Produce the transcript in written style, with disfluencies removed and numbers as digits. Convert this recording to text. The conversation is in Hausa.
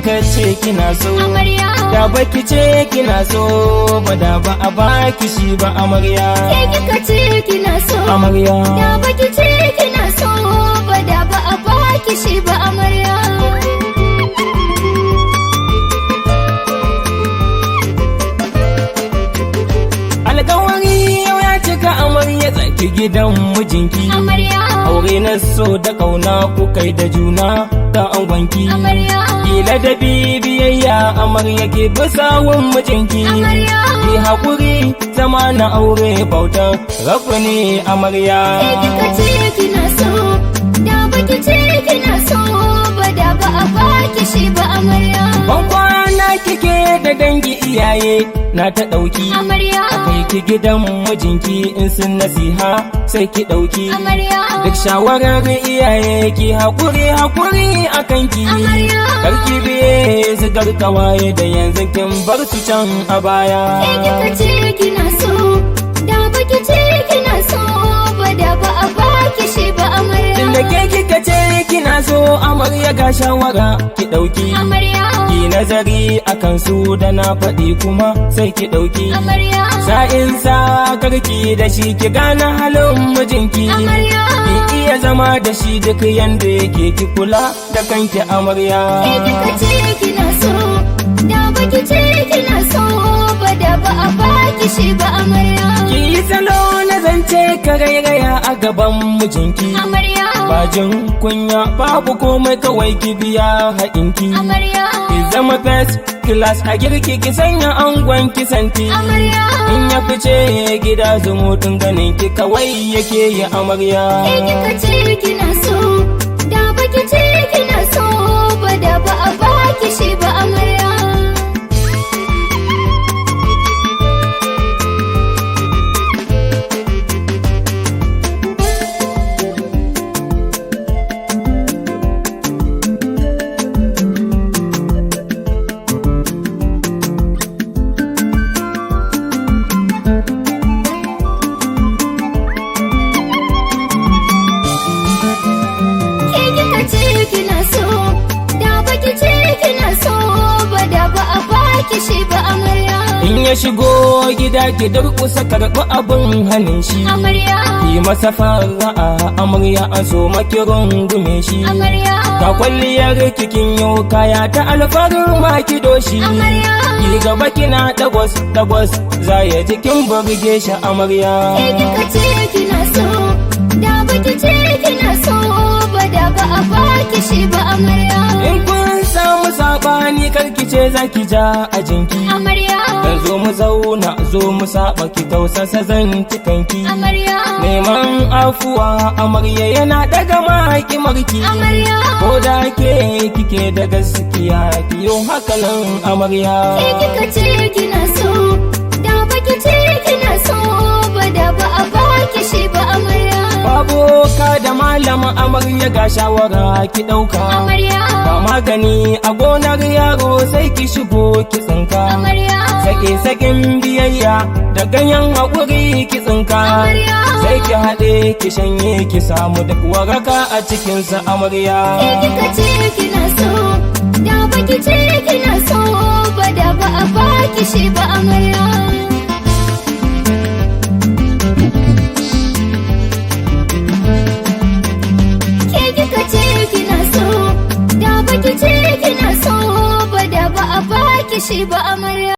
kika ce kina so amarya. da baki ce kina so ba da ba a baki shi ba amarya. Ke kika ce kina so Amarya. da baki ce kina so ba da ba a baki shi ba amarya. Alƙawari yau ya cika amarya tsaki gidan mijinki. Amarya. Aure na so da ƙauna ku kai da juna da angonki. Amarya. Kila da bibiyayya amarya ke bisawun mijinki. Amarya. Ki haƙuri zama na aure bautar rabu ne amarya. Ke kika ce kina so da baki ce kina so ba da ba a baki shi ba amarya. Ban kwana kike da dangi iyaye na ta ɗauki. Amarya. Kai ki gidan mijinki in sun nasiha sai ki ɗauki. Amarya. Duk shawarar iyaye ki haƙuri a kanki. Amarya. Karki biye zigar kawaye da yanzu kin bar su can a baya. Ke kika ce kina so da baki ce kina so ba da ba a baki shi ba amarya. Tunda ke kika ce kina so amarya ga shawara ki ɗauki. Amarya. Ki nazari akan su da na faɗi kuma sai ki ɗauki. Amarya. Sa'in sa karki da shi ki gane halin mijinki. Amarya. Ki iya zama da shi duk yanda yake ki kula da kanki amarya. Ke kika ce kina so da baki ce kina so ba da ba a baki shi ba amarya. Ki yi salo na zance ka rairaya a gaban mijinki. Amarya. Ba jin kunya babu komai kawai ki biya haƙinki. Amarya. Ki zama first class a girki ki sanya angon ki santi. Amarya. In ya fice gida zumutun ganin ki kawai yake yi amarya. Ke kika ce kina so da baki ce kina so ba da ba a baki shi ba amarya. Ke kika ce kina so da baki ce kina so ba da ba a baki shi ba amarya. In ya shigo gida ki durƙusa karɓi abin hannun shi. Amarya. Ki masa fara'a amarya an so maki rungume shi. Amarya. Ka kwalliyar kikin yau kaya ta alfarin maki doshi. Amarya. Ki gaba kina dagwas za ya jikin burge shi amarya. Ke kika ce kina so da baki ce kina so ba da ba a baki shi ba amarya. In kun samu sabani karki ce za ki ja a jinki. Amarya. Dan zo mu zauna zo mu saba ki tausasa zantikanki. Amarya. Neman afuwa amarya yana daga maki marki. Amarya. Ko da ke kike da gaskiya ki yo hakanan amarya. Ke kika ce kina so da baki ce kina so ba da ba a baki shi ba amarya. Babu ka da malama amarya ga shawara ki ɗauka. Amarya. Ba magani a gonar yaro sai ki shigo ki tsinka. Amarya. Sake-saken biyayya da ganyen haƙuri ki tsinka. Amarya. Sai ki haɗe ki shanye ki samu duk waraka a cikinsa amarya. Ke kika ce kina so da baki ce kina so ba da ba a baki shi ba amarya. Ke kika ce kina so da baki ce kina so ba da ba a baki shi ba amarya.